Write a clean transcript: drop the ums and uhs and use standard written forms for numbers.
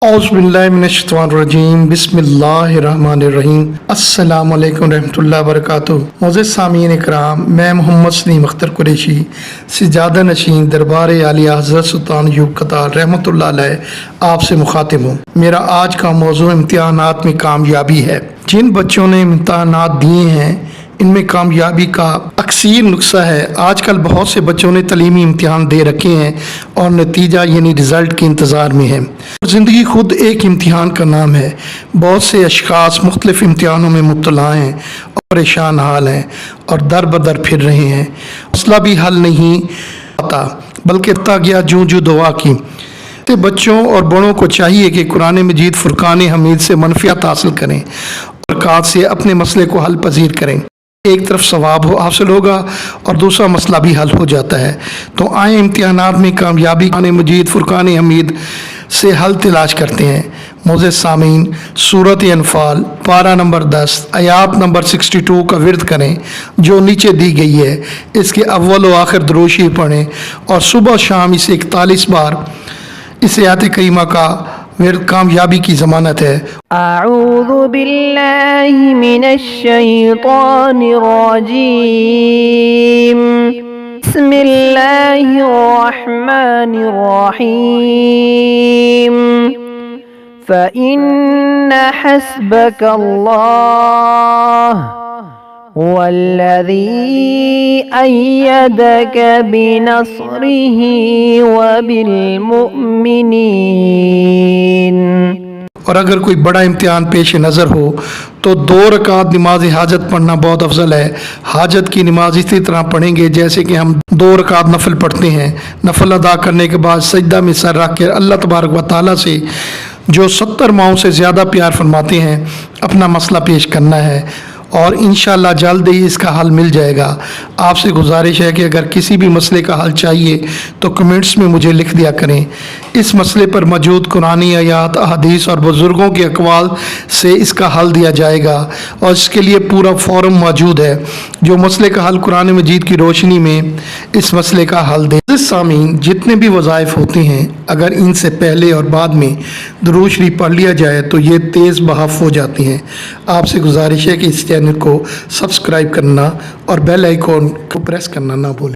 औज़ुबिल्लाहिमिनश्शैतानिर्रजीम बिस्मिल्लाहिर्रहमानिर्रहीम अस्सलामु अलैकुम रहमतुल्लाहि व बरकातुहू। मोअज़्ज़िज़ सामीन इकराम, मैं मोहम्मद सलीम अख्तर कुरैशी सिजादा नशीन दरबार आलिया हज़रत सुल्तान अय्यूब कतार रहमतुल्लाह अलैह आपसे मुखातिब हूँ। मेरा आज का मौज़ू इम्तिहानात में कामयाबी है। जिन बच्चों ने इम्तिहानात दिए हैं इनमें कामयाबी का अक्सर नुस्खा है। आजकल बहुत से बच्चों ने तलीमी इम्तिहान दे रखे हैं और नतीजा यानी रिज़ल्ट के इंतज़ार में है। ज़िंदगी खुद एक इम्तिहान का नाम है। बहुत से अशख़ास मुख्तलिफ़ इम्तिहानों में मुब्तला हैं और परेशान हाल हैं और दर बदर फिर रहे हैं। मसला भी हल नहीं आता बल्कि ता गया जूं जूं दुआ की। तो बच्चों और बड़ों को चाहिए कि कुरान मजीद फुरकान हमीद से मनफ़ियत हासिल करें और बरक़ात से अपने मसले को हल पजीर करें। एक तरफ सवाब हासिल होगा और दूसरा मसला भी हल हो जाता है। तो आए इम्तिहानात में कामयाबी कुरान मजीद फुरकान हमीद से हल तलाश करते हैं। मोअज़्ज़िज़ सामीन, सूरत अनफ़ाल पारा नंबर 10 आयात नंबर 62 का विर्द करें जो नीचे दी गई है। इसके अव्वल व आखिर दुरूद शरीफ पढ़ें और सुबह शाम इसे 41 बार इस आयत करीमा का विर्द कामयाबी की ज़मानत है। अऊज़ु बिल्लाहि मिनश शैतानिर रजीम। बिस्मिल्लाहिर रहमानिर रहीम। फ़इन्न हस्बकल्लाह वल्लज़ी अय्यदक बिनस्रिही वबिलमुअ्मिनीन। और अगर कोई बड़ा इम्तिहान पेश नज़र हो तो 2 रकात नमाज हाजत पढ़ना बहुत अफजल है। हाजत की नमाज इसी तरह पढ़ेंगे जैसे कि हम 2 रकात नफल पढ़ते हैं। नफल अदा करने के बाद सजदा में सर रख कर अल्लाह तबारक व तआला से जो 70 माओं से ज़्यादा प्यार फरमाते हैं अपना मसला पेश करना है और इंशाअल्लाह जल्द ही इसका हल मिल जाएगा। आपसे गुजारिश है कि अगर किसी भी मसले का हल चाहिए तो कमेंट्स में मुझे लिख दिया करें। इस मसले पर मौजूद कुरानी आयात, अहादीस और बुज़ुर्गों के अक़वाल से इसका हल दिया जाएगा और इसके लिए पूरा फ़ोरम मौजूद है जो मसले का हल कुरान मजीद की रोशनी में इस मसले का हल दे। सामीन, जितने भी वज़ाइफ होते हैं अगर इनसे पहले और बाद में दुरूद शरीफ पढ़ लिया जाए तो ये तेज़ बहाफ़ हो जाती हैं। आपसे गुजारिश है कि इस चैनल को सब्सक्राइब करना और बेल आइकॉन को प्रेस करना ना भूलें।